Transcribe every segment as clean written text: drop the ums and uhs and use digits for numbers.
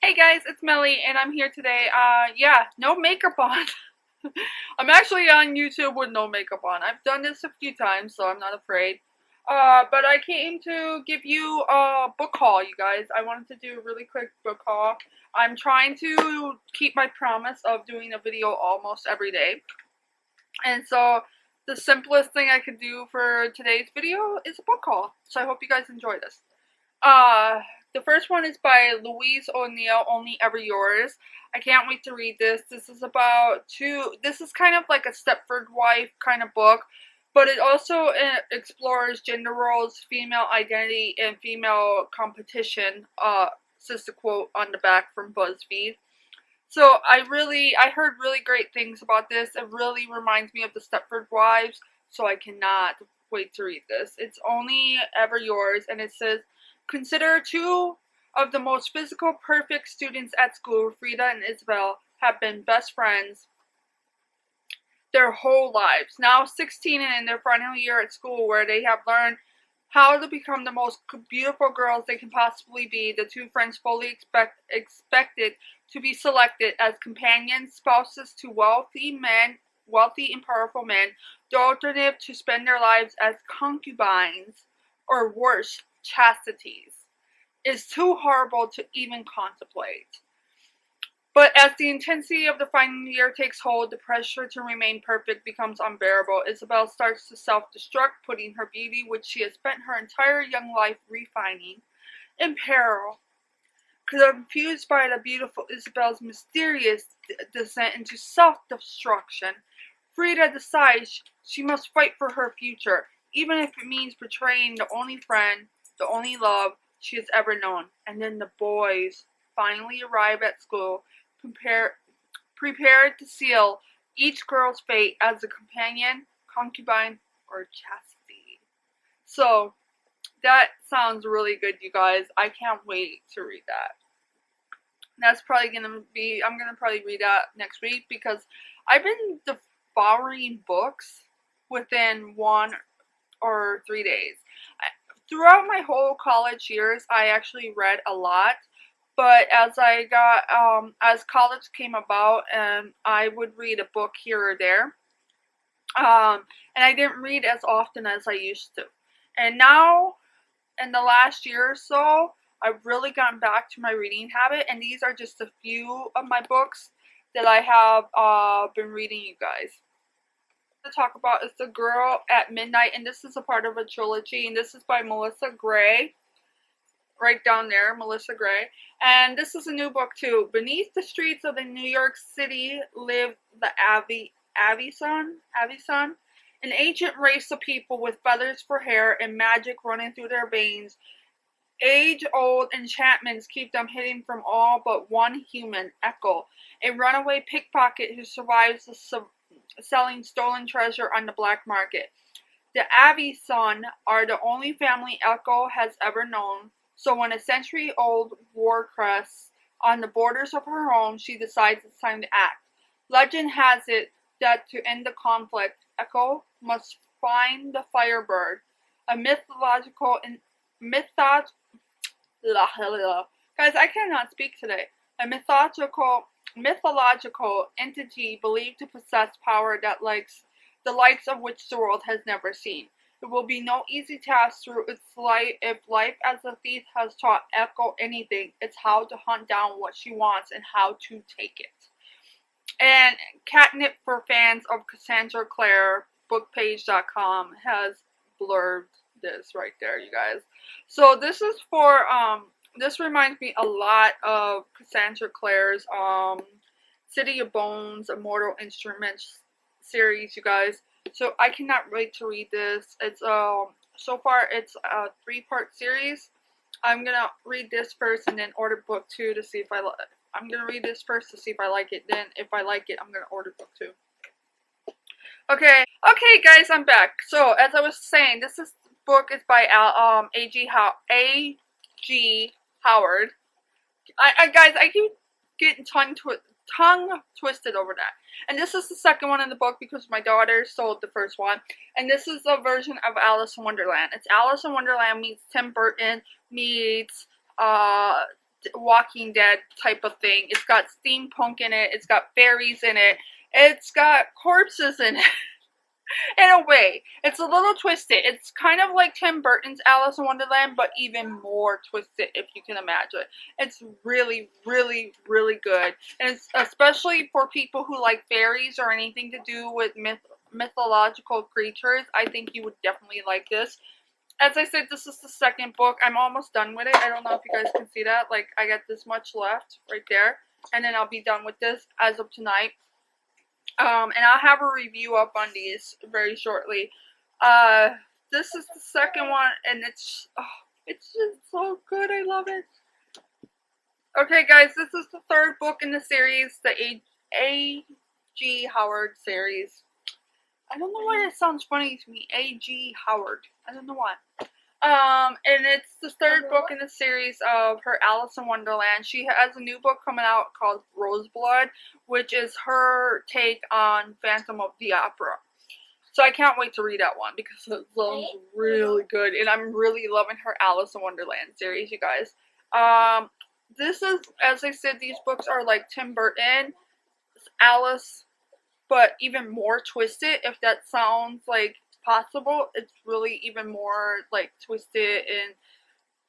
Hey guys, it's Melly and I'm here today. Yeah, no makeup on. I'm actually on YouTube with no makeup on. I've done this a few times, so I'm not afraid. But I came to give you a book haul, you guys. I wanted to do a really quick book haul. I'm trying to keep my promise of doing a video almost every day. And so the simplest thing I could do for today's video is a book haul. So I hope you guys enjoy this. Uh, the first one is by Louise O'Neill, Only Ever Yours. I can't wait to read this. This is this is kind of like a Stepford wife kind of book, but it also explores gender roles, female identity, and female competition, says the quote on the back from BuzzFeed. So I heard really great things about this. It really reminds me of the Stepford Wives, so I cannot wait to read this. It's Only Ever Yours, and it says, consider two of the most physical perfect students at school, Frida and Isabel, have been best friends their whole lives. Now 16 and in their final year at school, where they have learned how to become the most beautiful girls they can possibly be, the two friends fully expected to be selected as companions, spouses to wealthy and powerful men, the alternative to spend their lives as concubines, or worse, chastities, is too horrible to even contemplate. But as the intensity of the final year takes hold, the pressure to remain perfect becomes unbearable. Isabel starts to self-destruct, putting her beauty, which she has spent her entire young life refining, in peril. Confused by the beautiful Isabel's mysterious descent into self-destruction, Frida decides she must fight for her future, even if it means betraying the only friend, the only love she has ever known. And then the boys finally arrive at school, prepared to seal each girl's fate as a companion, concubine, or chastity. So, that sounds really good, you guys. I can't wait to read that. That's probably I'm gonna probably read that next week because I've been devouring books within 1 or 3 days. Throughout my whole college years, I actually read a lot. But as college came about, and I would read a book here or there, and I didn't read as often as I used to. And now, in the last year or so, I've really gotten back to my reading habit, and these are just a few of my books that I have been reading, you guys. To talk about is The Girl at Midnight, and this is a part of a trilogy, and this is by Melissa Gray. Right down there, Melissa Gray. And this is a new book too. Beneath the streets of the New York City lived the Avison, an ancient race of people with feathers for hair and magic running through their veins. Age-old enchantments keep them hidden from all but one human, Echo, a runaway pickpocket who survives selling stolen treasure on the black market. The Avison are the only family Echo has ever known. So when a century-old war crests on the borders of her home, she decides it's time to act. Legend has it that to end the conflict, Echo must find the Firebird, a guys, I cannot speak today. A mythological entity believed to possess power that the likes of which the world has never seen. It will be no easy task through its life if life as a thief has taught Echo anything. It's how to hunt down what she wants and how to take it. And catnip for fans of Cassandra Clare, bookpage.com has blurbed this right there, you guys. So this is for this reminds me a lot of Cassandra Clare's City of Bones, Immortal Instruments series, you guys. So I cannot wait to read this. It's so far it's a 3-part series. I'm gonna read this first and then order book 2 to see if I'm gonna read this first to see if I like it. Then if I like it, I'm gonna order book 2. Okay, guys, I'm back. So as I was saying, this book is by A.G. Howard. Guys, I keep getting tongue twisted over that. And this is the second one in the book because my daughter sold the first one. And this is a version of Alice in Wonderland. It's Alice in Wonderland meets Tim Burton meets Walking Dead type of thing. It's got steampunk in it. It's got fairies in it. It's got corpses in it. In a way, it's a little twisted. It's kind of like Tim Burton's Alice in Wonderland, but even more twisted, if you can imagine. It's really, really, really good. And it's especially for people who like fairies or anything to do with mythological creatures. I think you would definitely like this. As I said, this is the second book. I'm almost done with it. I don't know if you guys can see that. Like, I got this much left right there. And then I'll be done with this as of tonight. And I'll have a review up on these very shortly. This is the second one, and it's just so good. I love it. Okay, guys, this is the third book in the series, the A.G. Howard series. I don't know why it sounds funny to me. A.G. Howard. I don't know why. And it's the third book in the series of her Alice in Wonderland. She has a new book coming out called Roseblood, which is her take on Phantom of the Opera. So I can't wait to read that one because it sounds really good. And I'm really loving her Alice in Wonderland series, you guys. This is, as I said, these books are like Tim Burton, Alice, but even more twisted, if that sounds like possible. It's really even more like twisted and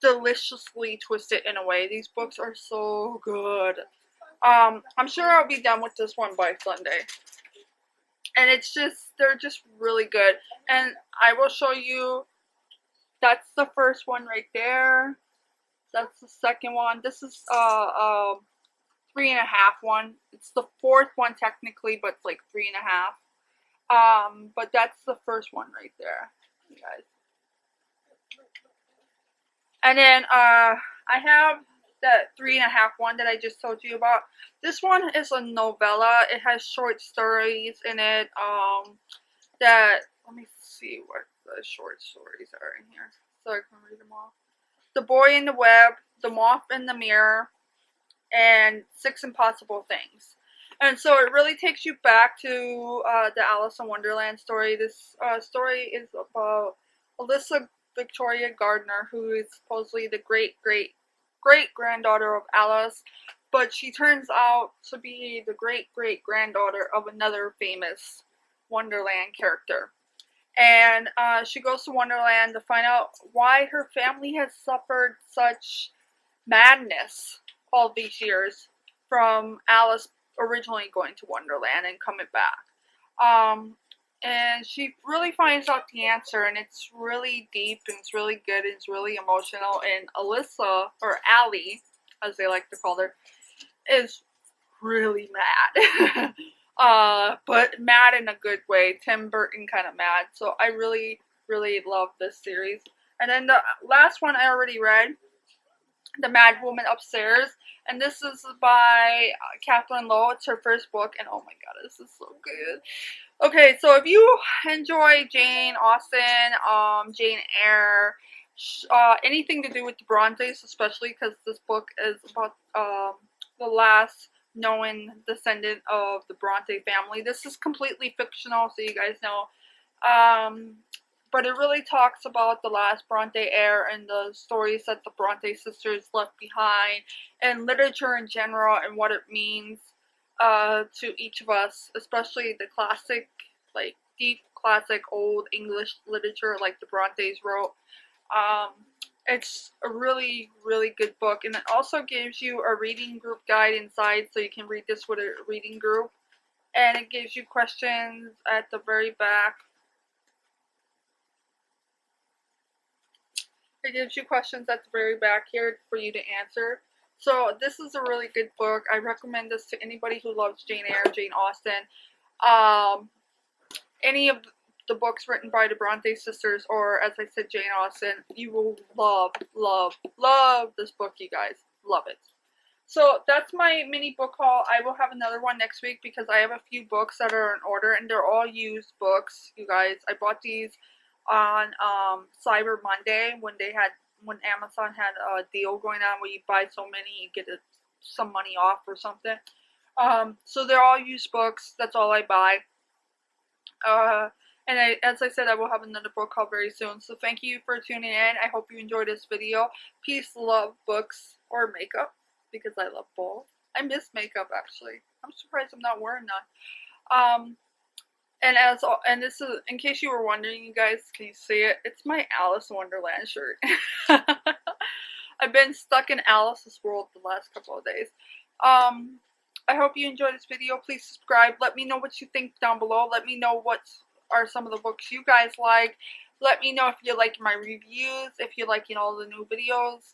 deliciously twisted in a way. These books are so good. I'm sure I'll be done with this one by Sunday. And it's just, they're just really good. And I will show you, that's the first one right there. That's the second one. This is 3.5 one. It's the fourth one technically, but it's like 3.5. But that's the first one right there, you guys. And then, I have that 3.5 one that I just told you about. This one is a novella. It has short stories in it, that, let me see what the short stories are in here, so I can read them all. The Boy in the Web, The Moth in the Mirror, and 6 Impossible Things. And so it really takes you back to the Alice in Wonderland story. This story is about Alyssa Victoria Gardner, who is supposedly the great-great-great-granddaughter of Alice, but she turns out to be the great-great-granddaughter of another famous Wonderland character. And she goes to Wonderland to find out why her family has suffered such madness all these years from Alice originally going to Wonderland and coming back. And she really finds out the answer, and it's really deep, and it's really good, and it's really emotional. And Alyssa, or Allie, as they like to call her, is really mad. But mad in a good way. Tim Burton kind of mad. So I really, really love this series. And then the last one I already read, The Mad Woman Upstairs, and this is by Catherine Lowe. It's her first book, and oh my god, this is so good. Okay, so if you enjoy Jane Austen, Jane Eyre, anything to do with the Brontes, especially because this book is about the last known descendant of the Bronte family. This is completely fictional, so you guys know. But it really talks about the last Bronte heir and the stories that the Bronte sisters left behind, and literature in general, and what it means to each of us, especially the classic, like deep classic old English literature like the Brontes wrote. It's a really, really good book, and it also gives you a reading group guide inside, so you can read this with a reading group. And it gives you questions at the very back. It gives you questions at the very back here for you to answer. So this is a really good book. I recommend this to anybody who loves Jane Eyre, Jane Austen, any of the books written by the Bronte sisters, or as I said, Jane Austen. You will love, love, love this book, you guys. Love it. So that's my mini book haul. I will have another one next week because I have a few books that are in order, and they're all used books, you guys. I bought these on Cyber Monday when Amazon had a deal going on where you buy so many, you get some money off or something. So they're all used books. That's all I buy. And as I said, I will have another book haul very soon. So thank you for tuning in. I hope you enjoyed this video. Peace, love, books, or makeup. because I love both. I miss makeup, actually. I'm surprised I'm not wearing that. And this is, in case you were wondering, you guys, can you see it? It's my Alice in Wonderland shirt. I've been stuck in Alice's world the last couple of days. I hope you enjoyed this video. Please subscribe. Let me know what you think down below. Let me know what are some of the books you guys like. Let me know if you like my reviews, if you're liking all the new videos.